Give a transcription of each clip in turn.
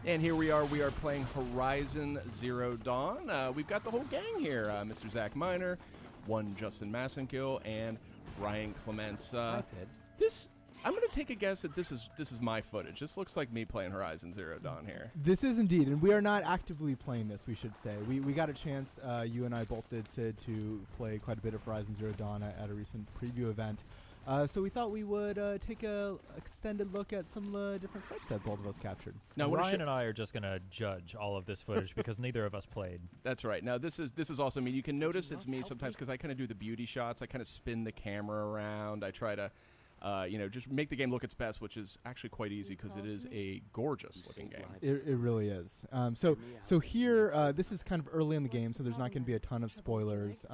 And here we are playing Horizon Zero Dawn. We've got the whole gang here. Mr. Zach Miner, one Justin Massenkill, and Ryan Clements. Hi, Sid. I'm going to take a guess that this is my footage. This looks like me playing Horizon Zero Dawn here. This is indeed, and we are not actively playing this, we should say. We got a chance, you and I both did, Sid, to play quite a bit of Horizon Zero Dawn at a recent preview event. So we thought we would take a extended look at some different clips that both of us captured. Now, Ryan and I are just going to judge all of this footage because neither of us played. That's right. Now, this is also me. You can notice it's me sometimes because I kind of do the beauty shots. I kind of spin the camera around. I try to, just make the game look its best, which is actually quite easy because it is a gorgeous-looking game. It really is. So here, this is kind of early in the game, so there's not going to be a ton of spoilers.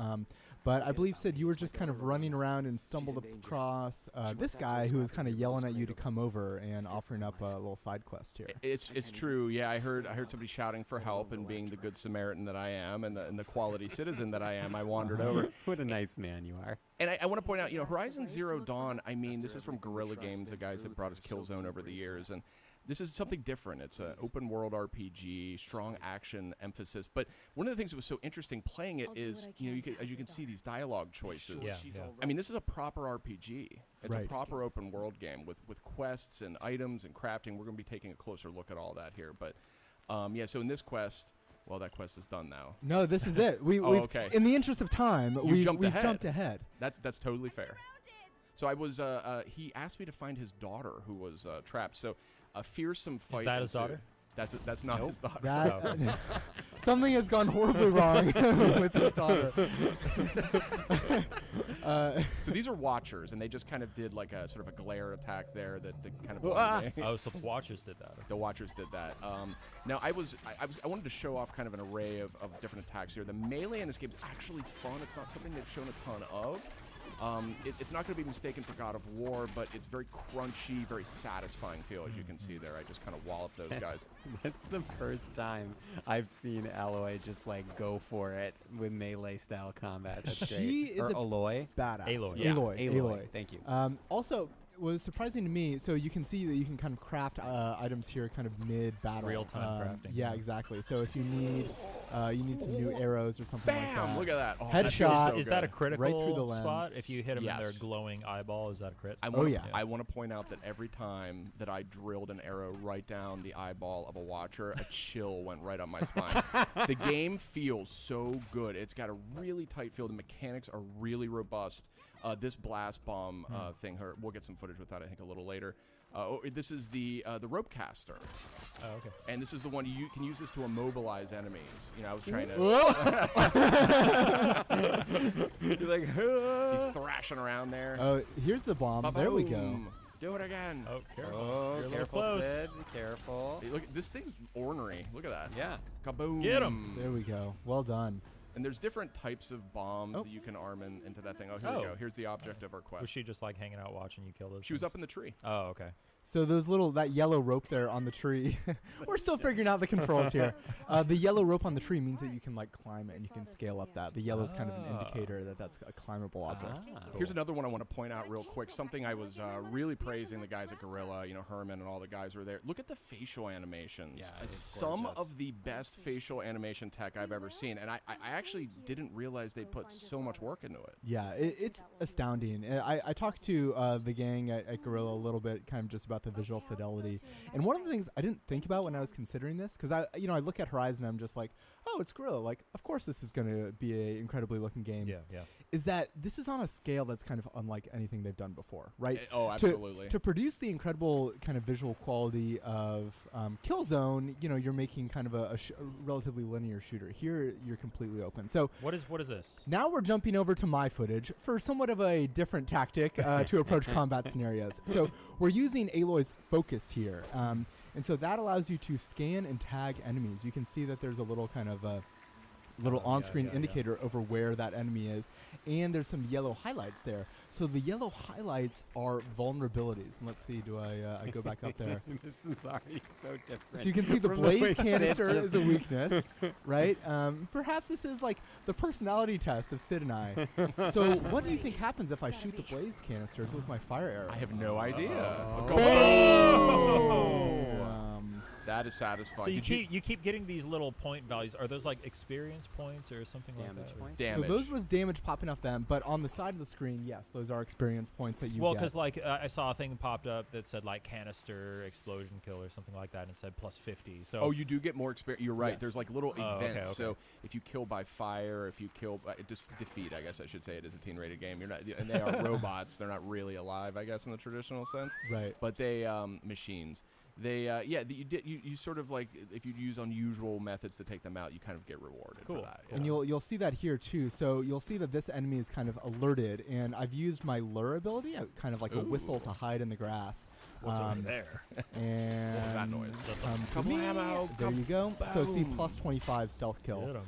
But I believe, Sid, you were just kind of running around and stumbled across this guy who was kind of yelling at you to come over and offering up a little side quest here. It's true. Yeah, I heard somebody shouting for help, and being the good Samaritan that I am and the quality citizen that I am, I wandered over. What a nice man you are. And I want to point out, Horizon Zero Dawn, I mean, this is from Guerrilla Games, the guys that brought us Killzone over the years, and this is something different. It's an open-world RPG, strong action emphasis. But one of the things that was so interesting playing it is, as you can see, these dialogue choices. Yeah. I mean, this is a proper RPG. It's Right. a proper open-world game with quests and items and crafting. We're going to be taking a closer look at all that here. But, so in this quest... Well, that quest is done now. No, this is it. Okay. In the interest of time, we've jumped ahead. That's totally fair. So I was. He asked me to find his daughter, who was trapped. So a fearsome fight. Is that his daughter? That's not his daughter. Something has gone horribly wrong with his daughter. So these are Watchers, and they just kind of did like a sort of a glare attack there that kind of. Oh, so the Watchers did that. The Watchers did that. Now I wanted to show off kind of an array of different attacks here. The melee in this game is actually fun. It's not something they've shown a ton of. It's not going to be mistaken for God of War, but it's very crunchy, very satisfying feel, as you can see there. I just kind of walloped those guys. That's the first time I've seen Alloy just like go for it with melee style combat. That's She great. is or a Aloy. Badass. Aloy. Yeah, Aloy. Thank you. Also, what was surprising to me, so you can see that you can kind of craft items here kind of mid-battle. Real-time crafting. Yeah, exactly. So if you need some new arrows or something like that. Bam! Look at that. Oh, Headshot. that feels so Is that a good. critical Right through the lens. spot? If you hit him in their Yes. glowing eyeball, is that a crit? I want to point out that every time that I drilled an arrow right down the eyeball of a Watcher, a chill went right up my spine. The game feels so good. It's got a really tight feel. The mechanics are really robust. This blast bomb thing, we'll get some footage with that, I think, a little later. This is the rope caster. Oh, okay. And this is the one you can use this to immobilize enemies. I was trying to... You're like, He's thrashing around there. Oh, here's the bomb. There we go. Boom. Do it again. Oh, careful. oh, You're a little careful, close. Sid. Careful. Hey, look, this thing's ornery. Look at that. Yeah. Kaboom. Get 'em. There we go. Well done. And there's different types of bombs that you can arm into that thing. Oh, here we go. Here's the object of our quest. Was she just like hanging out watching you kill those? She was things? up in the tree. Oh, okay. So that yellow rope there on the tree, we're still figuring out the controls here. The yellow rope on the tree means that you can like climb it and you can scale up that. The yellow is kind of an indicator that that's a climbable object. Cool. Here's another one I want to point out real quick. Something I was really praising the guys at Guerrilla, Herman and all the guys were there. Look at the facial animations. Yeah, it's Some gorgeous. of the best facial animation tech I've ever seen. And I actually didn't realize they put so much work into it. Yeah, it's astounding. I talked to the gang at Guerrilla a little bit, kind of just about the visual fidelity. And one of the things I didn't think about when I was considering this, because I look at Horizon, I'm just like, oh, it's Guerrilla. Like, of course this is going to be an incredibly looking game. Yeah. Is that this is on a scale that's kind of unlike anything they've done before, right? Oh, absolutely. To produce the incredible kind of visual quality of Killzone, you're making kind of a relatively linear shooter. Here, you're completely open. So What is this? now we're jumping over to my footage for somewhat of a different tactic to approach combat scenarios. So we're using Aloy's focus here. And so that allows you to scan and tag enemies. You can see that there's a little kind of little Oh, yeah, on-screen yeah, yeah. indicator over where that enemy is, and there's some yellow highlights there. So the yellow highlights are vulnerabilities. And let's see, do I go back up there? This is already so different. So you can see the from the way blaze Sid canister just- is a weakness, right? Perhaps this is like the personality test of Sid and I. So what do you think happens if I shoot the blaze canisters with my fire arrows? I have no idea. Oh. Go- Bam! That is satisfying. So you Did keep getting these little point values. Are those like experience points or something Damage like that? points. damage. So those was damage popping off them, but on the side of the screen, yes, those are experience points that you Well, get. because like I saw a thing popped up that said like canister explosion kill or something like that, and it said plus 50. So Oh, you do get more experience. You're right. Yes. There's like little Oh, okay, events. okay. So if you kill by fire, if you kill by defeat, I guess I should say it is a teen-rated game. You're not, and they are robots. They're not really alive, I guess, in the traditional sense. right. But they machines. They you sort of like if you use unusual methods to take them out, you kind of get rewarded Cool. for that. And you'll see that here too. So you'll see that this enemy is kind of alerted, and I've used my lure ability, kind of like a whistle to hide in the grass. what's over there? And What was that noise? come to me. Kablammo, There you go. So see kaboom. plus 25 stealth kill. Hit 'em.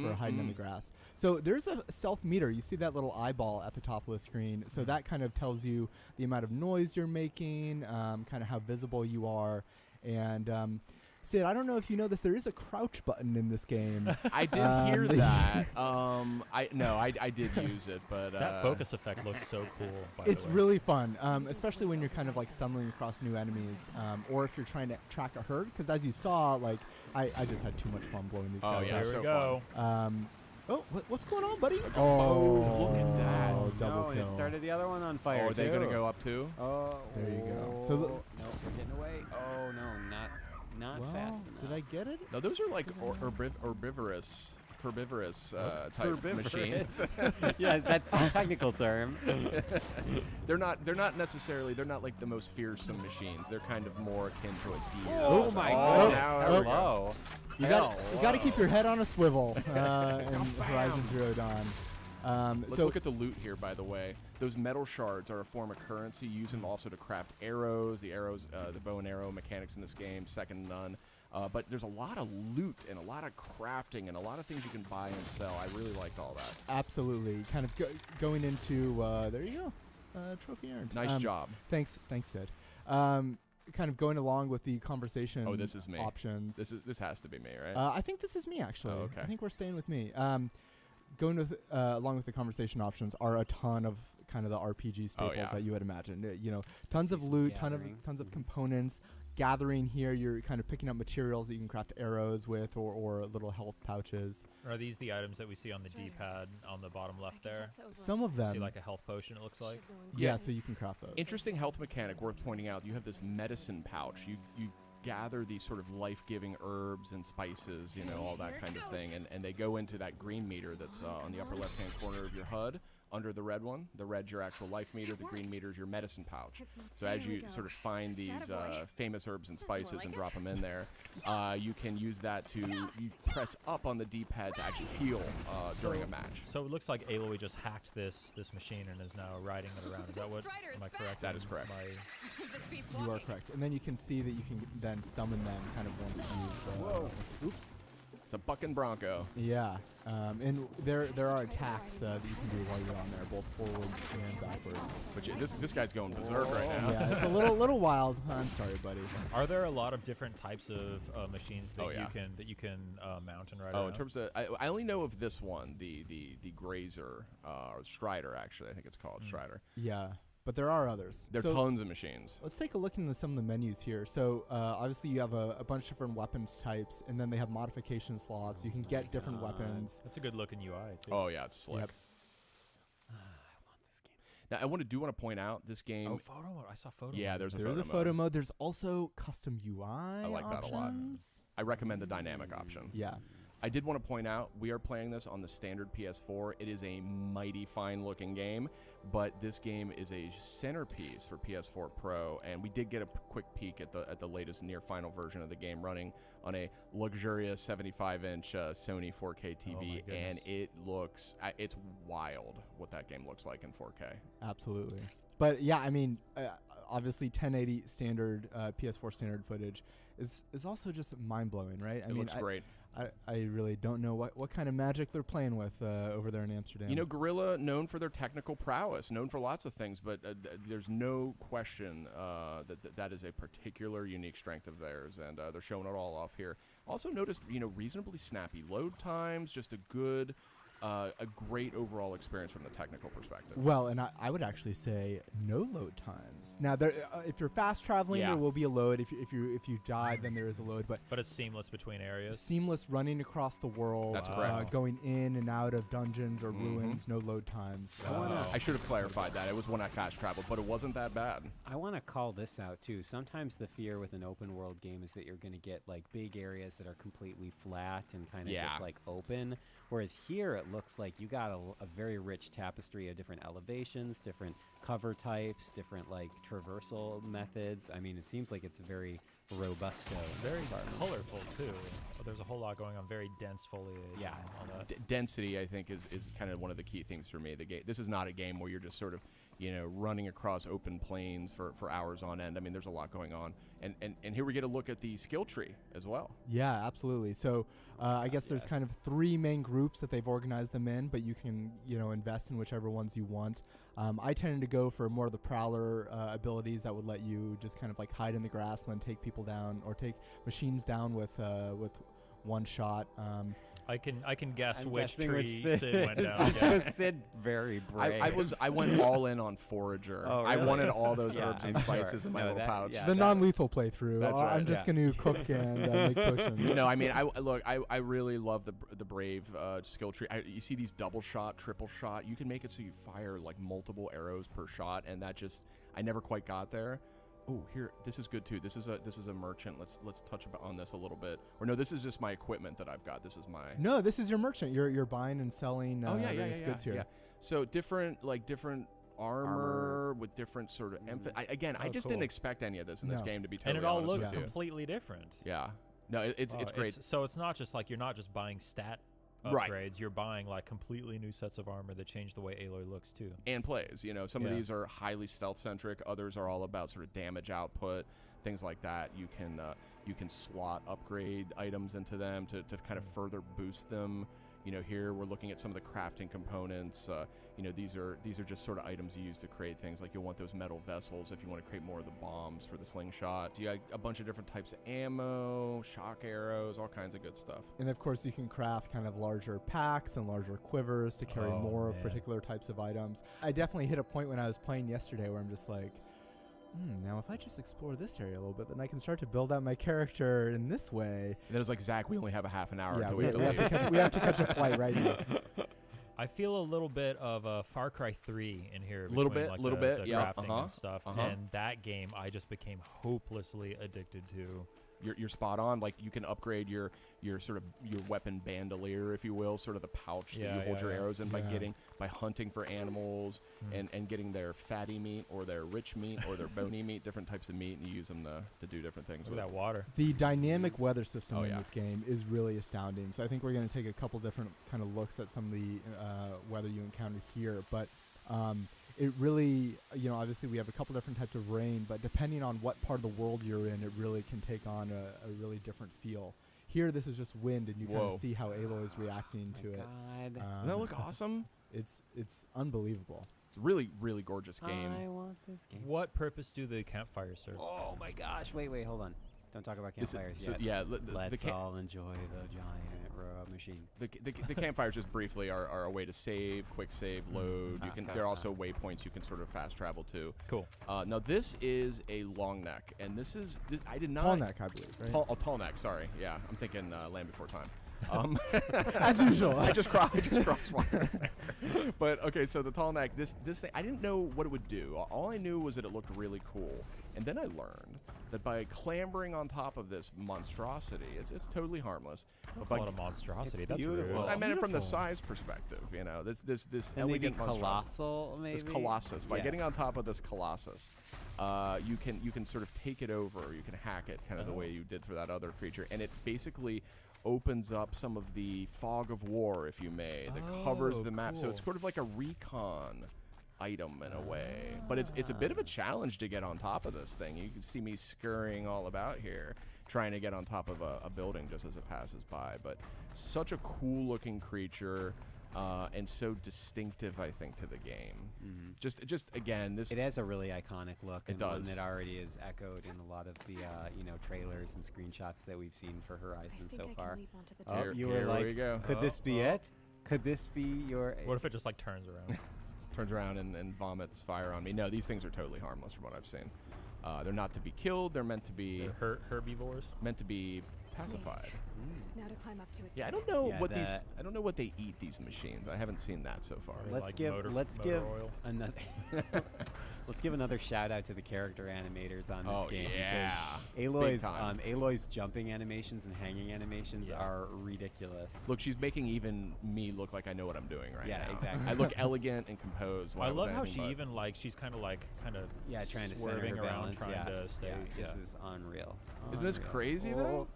For hiding in the grass. So there's a stealth meter. You see that little eyeball at the top of the screen. So that kind of tells you the amount of noise you're making, kind of how visible you are. And Sid, I don't know if you know this, there is a crouch button in this game. I did hear that. I did use it, but That focus effect looks so cool. By It's the way. really fun, especially when you're kind of like stumbling across new enemies, or if you're trying to track a herd. Because as you saw, like I just had too much fun blowing these Oh, guys yeah, up. There so we go. What's going on, buddy? Oh, look at that. Oh, double no, kill. it started the other one on fire. are they too. gonna go up too? Oh, There you go. So So the- no, we're getting away. Oh no, not Well, fast enough. did I get it? No, those are like herbivorous type machines. Yeah, that's the technical term. They're not necessarily. They're not like the most fearsome machines. They're kind of more akin to a deer. Oh my Oh, goodness! now there we go. Hello. You got to keep your head on a swivel in Horizon Zero Dawn. Let's So look at the loot here, by the way. Those metal shards are a form of currency. Use them also to craft arrows. The bow and arrow mechanics in this game, second to none. But there's a lot of loot and a lot of crafting and a lot of things you can buy and sell. I really liked all that. absolutely, kind of going into there you go, trophy earned. Nice job. Thanks, Sid. Kind of going along with the conversation. Oh, this is me. Options. This has to be me, right? I think this is me actually. Oh, okay. I think we're staying with me. Going with along with the conversation options are a ton of kind of the RPG staples yeah. that you would imagine. Tons of Season loot, gathering. tons of components. Gathering here, you're kind of picking up materials that you can craft arrows with, or little health pouches. Are these the items that we see on the D-pad on the bottom left there? Some of them, See like a health potion, it looks like. yeah, so you can craft those. Interesting health mechanic worth pointing out. You have this medicine pouch. You gather these sort of life-giving herbs and spices, all that kind of thing, and they go into that green meter that's on the upper left-hand corner of your HUD. Under the red one, the red's your actual life meter, the green meter's your medicine pouch. So as you sort of find these famous herbs and spices and drop them in there, you can use that to you press up on the D-pad to actually heal during a match. So it looks like Aloy just hacked this machine and is now riding it around. Is that what? Am I correct? That is correct. You are correct, and then you can see that you can then summon them kind of once you. Oops. It's a bucking bronco. Yeah, and there are attacks that you can do while you're on there, both forwards and backwards. But this guy's going berserk right now. Yeah, it's a little wild. I'm sorry, buddy. Are there a lot of different types of machines that Oh, yeah. you can mount and ride Oh, around? in terms of, I only know of this one, the Grazer, or Strider, actually. I think it's called Strider. Yeah, but there are others. There are So tons of machines. let's take a look into some of the menus here. So obviously you have a bunch of different weapons types, and then they have modification slots. You can get different weapons. That's a good looking UI too. Oh, yeah, it's slick. Yep. I want this game. Now, I want to point out this game. Oh, photo mode. I saw photo. Yeah, mode. there's a There's photo a photo mode. mode. There's also custom UI I like that a lot. options. I recommend the dynamic option. Yeah. I did want to point out we are playing this on the standard PS4. It is a mighty fine looking game, but this game is a centerpiece for PS4 Pro, and we did get a quick peek at the latest near final version of the game running on a luxurious 75-inch Sony 4K TV, my and goodness. it looks it's wild what that game looks like in 4K. Absolutely. But yeah, I mean, obviously 1080 standard PS4 standard footage is also just mind blowing, right? I It mean, looks great. I really don't know what kind of magic they're playing with over there in Amsterdam. You know, Guerrilla, known for their technical prowess, known for lots of things, but there's no question that is a particular unique strength of theirs, and they're showing it all off here. Also noticed, reasonably snappy load times, just a great overall experience from the technical perspective. Well, and I would actually say no load times. Now, there, if you're fast traveling, there will be a load. If you dive, then there is a load. But it's seamless between areas. Seamless running across the world. That's correct. Going in and out of dungeons or ruins. No load times. I should have clarified that. It was when I fast traveled, but it wasn't that bad. I want to call this out too. Sometimes the fear with an open world game is that you're going to get like big areas that are completely flat and kind of just like open. Whereas here it looks like you got a very rich tapestry of different elevations, different cover types, different like traversal methods. I mean, it seems like it's very robusto. Very colorful too. There's a whole lot going on. Very dense foliage. Yeah. And all that. Density, I think, is kind of one of the key things for me. This is not a game where you're just sort of running across open plains for hours on end. I mean, there's a lot going on. And here we get a look at the skill tree as well. Yeah, absolutely. So I guess there's kind of 3 main groups that they've organized them in, but you can, invest in whichever ones you want. I tended to go for more of the prowler abilities that would let you just kind of like hide in the grass and then take people down or take machines down with one shot. I can guess I'm which guessing tree which Sid went down. Yeah. Sid very brave. I went all in on forager. Oh, I really? wanted all those herbs and I'm sure. spices in my No, little that- pouch. yeah. The non-lethal playthrough. That's right, I'm just going to cook and make potions. No, I mean, I really love the brave skill tree. You see these double shot, triple shot. You can make it so you fire like multiple arrows per shot, and I never quite got there. Oh, here, this is good too. This is a merchant. Let's touch on this a little bit. Or no, this is just my equipment that I've got. This is my. No, this is your merchant. You're buying and selling various goods here. Yeah. So different armor with different sort of emphasis. I just didn't expect any of this in this game, to be totally And it all honest looks with you. completely different. Yeah. No, it's great. So it's not just like you're not just buying stat upgrades. Right. You're buying like completely new sets of armor that change the way Aloy looks too. And plays. Some of these are highly stealth centric. Others are all about sort of damage output, things like that. You can slot upgrade items into them to kind of further boost them. Here we're looking at some of the crafting components. These are just sort of items you use to create things. Like you'll want those metal vessels if you want to create more of the bombs for the slingshot. You got a bunch of different types of ammo, shock arrows, all kinds of good stuff. And of course, you can craft kind of larger packs and larger quivers to carry more of particular types of items. I definitely hit a point when I was playing yesterday where I'm just like, now if I just explore this area a little bit, then I can start to build out my character in this way. And then it was like, Zach, we only have a half an hour. Yeah, until we have to leave. we have to catch a flight right now. I feel a little bit of Far Cry 3 in here. Little between, bit, like, little the bit, yeah, crafting and stuff. And that game I just became hopelessly addicted to. You're spot on. Like you can upgrade your sort of your weapon bandolier, if you will, sort of the pouch that you hold your arrows in by hunting for animals and getting their fatty meat or their rich meat or their bony meat, different types of meat, and you use them to do different things Look at with that water. The dynamic weather system in this game is really astounding. So I think we're going to take a couple different kind of looks at some of the weather you encounter here, but. It really, obviously we have a couple different types of rain, but depending on what part of the world you're in, it really can take on a really different feel. Here, this is just wind, and you kind of see how Aloy is reacting to it. Doesn't that look awesome? It's unbelievable. It's a really, really gorgeous game. I want this game. What purpose do the campfires serve? Oh my gosh! Wait, hold on. Don't talk about campfires So, yet. yeah, Let's all enjoy the giant robot machine. The campfires just briefly are a way to save, quick save, load. There are also waypoints you can sort of fast travel to. Cool. Now this is a long neck, and this I did not Tall neck, I believe, right? Tall neck. Sorry, yeah, I'm thinking Land Before Time. As usual. I just crossed wires there. But okay, so the tall neck, this thing, I didn't know what it would do. All I knew was that it looked really cool, and then I learned that by clambering on top of this monstrosity, it's totally harmless. Don't call it a monstrosity. That's beautiful. rude. I meant it from the size perspective. This And maybe elegant colossal, maybe. this colossus. By Yeah. getting on top of this colossus, you can sort of take it over. You can hack it, kind of the way you did for that other creature, and it basically opens up some of the fog of war, if you may, that covers the map. So it's sort of like a recon item in a way, but it's a bit of a challenge to get on top of this thing. You can see me scurrying all about here, trying to get on top of a building just as it passes by. But such a cool-looking creature. And so distinctive, I think, to the game. Just again, it has a really iconic look. It and does. One that already is echoed in a lot of the trailers and screenshots that we've seen for Horizon so far. Here- You were here like, we go. could this be it? Could this be your? What if it just like turns around? Turns around and vomits fire on me. No, these things are totally harmless from what I've seen. They're not to be killed. They're meant to be They're herbivores. meant to be pacified. Now to climb up to its Yeah, I don't know Yeah, what that- I don't know what they eat, these machines. I haven't seen that so far. Or Let's like give motor oil. another let's give another shout out to the character animators on this Oh, game. yeah. because Big time. Aloy's jumping animations and hanging animations Yeah. are ridiculous. Look, she's making even me look like I know what I'm doing right Yeah, now. exactly. I look elegant and composed. I while love how anything she but- even like she's kind of yeah, trying to center swerving her around, balance. trying yeah. to stay. Yeah, this is unreal. Isn't this Unreal. crazy, though?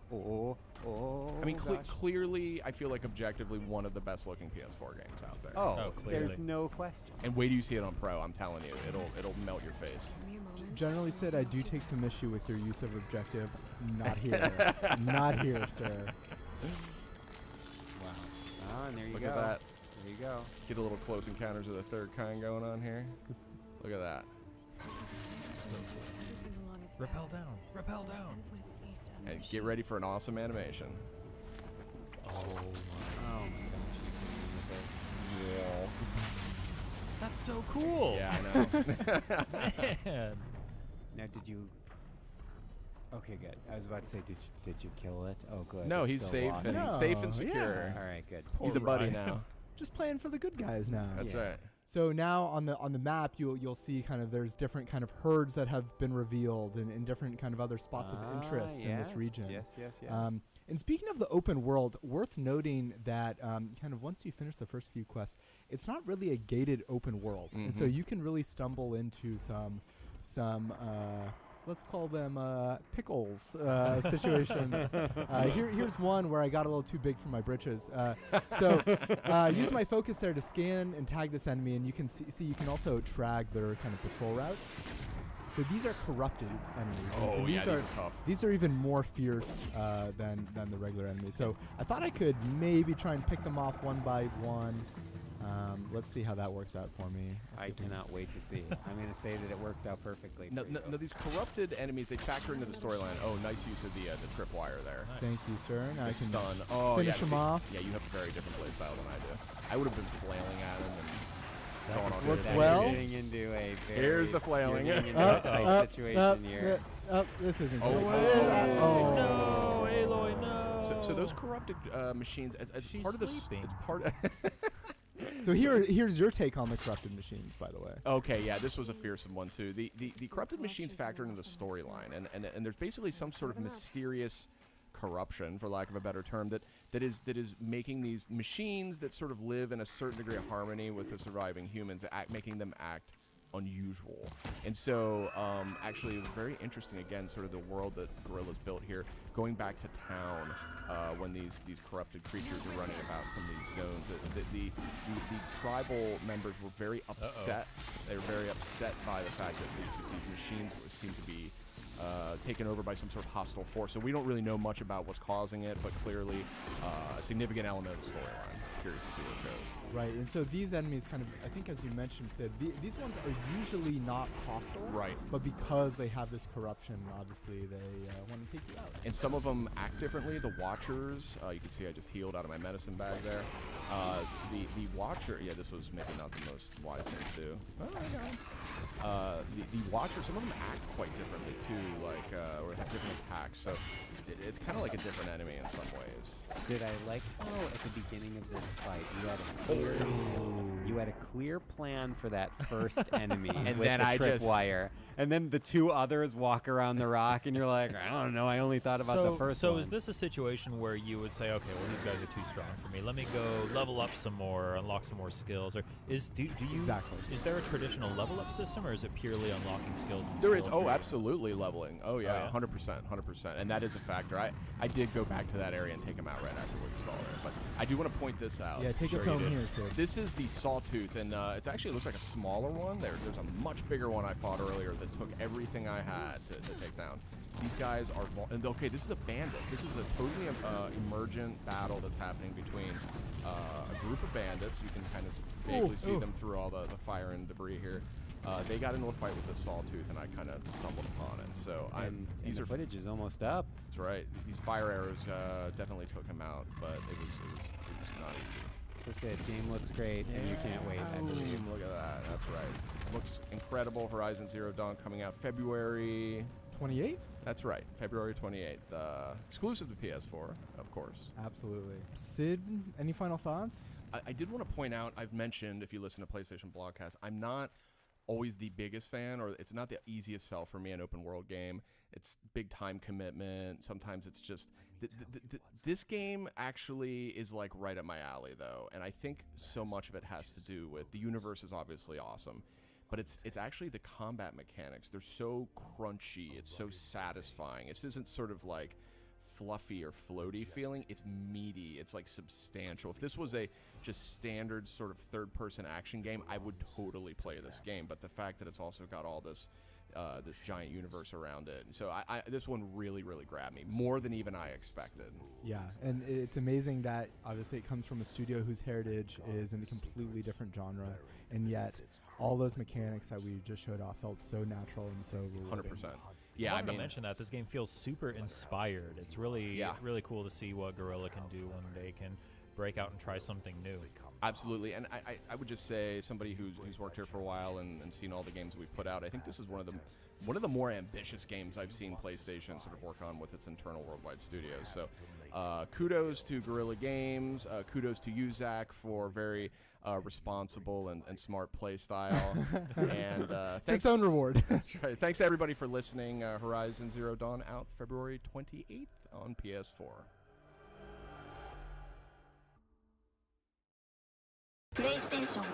Oh, I mean, gosh. clearly, I feel like objectively one of the best looking PS4 games out there. Oh, clearly. there's no question. And wait till you see it on Pro. I'm telling you, it'll melt your face. Generally said, I do take some issue with your use of objective. Not here. Not here, sir. Wow. Oh, and there you Look go. at that. There you go. Get a little close encounters of the third kind going on here. Look at that. Rappel down. Rappel down. And get ready for an awesome animation. Oh Oh my gosh, you kidding me with Yeah. That's so cool. Yeah, I know. Man. Now, did you? Okay, good. I was about to say, did you kill it? Oh, good. No, it's he's still safe walking. and No, safe and yeah. secure. All right, good. He's a Poor buddy Ryan. now. Just playing for the good guys now. That's Yeah. right. So now on the map you'll see kind of there's different kind of herds that have been revealed and different kind of other spots of interest in this region. Yes. And speaking of the open world, worth noting that kind of once you finish the first few quests, it's not really a gated open world, and so Mhm. you can really stumble into some let's call them pickles situations. Here's one where I got a little too big for my britches. Use my focus there to scan and tag this enemy, and you can see you can also track their kind of patrol routes. So these are corrupted enemies. and Oh, these yeah, are these are tough. these are even more fierce than the regular enemies. So I thought I could maybe try and pick them off one by one. Let's see how that works out for me. I cannot wait to see. I'm going to say that it works out perfectly. No, for you. these corrupted enemies, they factor into the storyline. Oh, nice use of the tripwire there. Thank you, sir. Now I The can stun. Oh, finish yeah, them see- off. Yeah, you have a very different play style than I do. I would have been flailing at him and going on. Worked That well. You're getting into a very, Here's the flailing. You're getting into a tight situation here. This isn't Oh, good. oh, No, Aloy, no. So those corrupted machines, as She's part of the sleeping. it's part of So here's your take on the corrupted machines, by the way. Okay, yeah, this was a fearsome one too. The corrupted machines factor into the storyline, and there's basically some sort of mysterious corruption, for lack of a better term, that is making these machines that sort of live in a certain degree of harmony with the surviving humans, making them act unusual. And so actually it was very interesting, again, sort of the world that Guerrilla's built here, going back to town when these corrupted creatures are running about some of these zones. The tribal members were very upset. They were very upset by the fact that these machines seem to be taken over by some sort of hostile force. So we don't really know much about what's causing it, but clearly a significant element of the storyline. Curious to see where it goes. Right, and so these enemies kind of, I think as you mentioned, Sid, these ones are usually not hostile. Right. But because they have this corruption, obviously they want to take you out. And some of them act differently. The Watchers, you can see I just healed out of my medicine bag there. The Watcher, yeah, this was maybe not the most wise thing to do. Oh, I got him. The Watcher, some of them act quite differently too, like, or have different attacks. So it's kind of like a different enemy in some ways. Sid, I like how at the beginning of this fight you had a clear plan for that first enemy And with then the I just- tripwire, and then the two others walk around the rock, and you're like, I don't know, I only thought about the first one. So is this a situation where you would say, okay, well these guys are too strong for me. Let me go level up some more, unlock some more skills, or do you Exactly. Is there a traditional level up system, or is it purely unlocking skills? And There is, skill tree? absolutely leveling. Oh yeah, yeah? 100%, 100%, and that is a factor. I did go back to that area and take him out right after what you saw there, but I do want to point this out. Yeah, take Sure us you home did. here, Sid. This is the Sawtooth, and it actually looks like a smaller one. There's a much bigger one I fought earlier that took everything I had to take down. These guys are and okay, this is a bandit. This is a totally emergent battle that's happening between a group of bandits. You can kind of vaguely see them through all the fire and debris here. They got into a fight with the sawtooth, and I kind of stumbled upon it. So these are footage is almost up. That's right. These fire arrows definitely took him out, but it was not easy. Just say the game looks great, and you can't wait. I believe. Look at that. That's right. Looks incredible. Horizon Zero Dawn coming out February 28th? That's right. February 28th. Exclusive to PS4, of course. Absolutely. Sid, any final thoughts? I did want to point out, I've mentioned, if you listen to PlayStation Blogcast, I'm not always the biggest fan, or it's not the easiest sell for me, an open world game. It's big time commitment. Sometimes it's just this game actually is like right up my alley though, and I think so much of it has to do with the universe is obviously awesome, but it's actually the combat mechanics. They're so crunchy, it's so satisfying. It isn't sort of like fluffy or floaty feeling. It's meaty, it's like substantial. If this was a just standard sort of third-person action game, I would totally play this game, but the fact that it's also got all this this giant universe around it, so this one really grabbed me, more than even I expected. Yeah, and it's amazing that obviously it comes from a studio whose heritage is in a completely different genre, and yet all those mechanics that we just showed off felt so natural and so rewarding. 100%. Yeah, I wanted to mention that this game feels super inspired. It's really cool to see what Guerrilla can do when they can break out and try something new. Absolutely, and I would just say, somebody who's worked here for a while and seen all the games we've put out, I think this is one of the more ambitious games I've seen PlayStation sort of work on with its internal worldwide studios. So kudos to Guerrilla Games, kudos to you, Zach, for very responsible and smart play style. And it's its own reward. That's right. Thanks everybody for listening. Horizon Zero Dawn out February 28th on PS4. PlayStation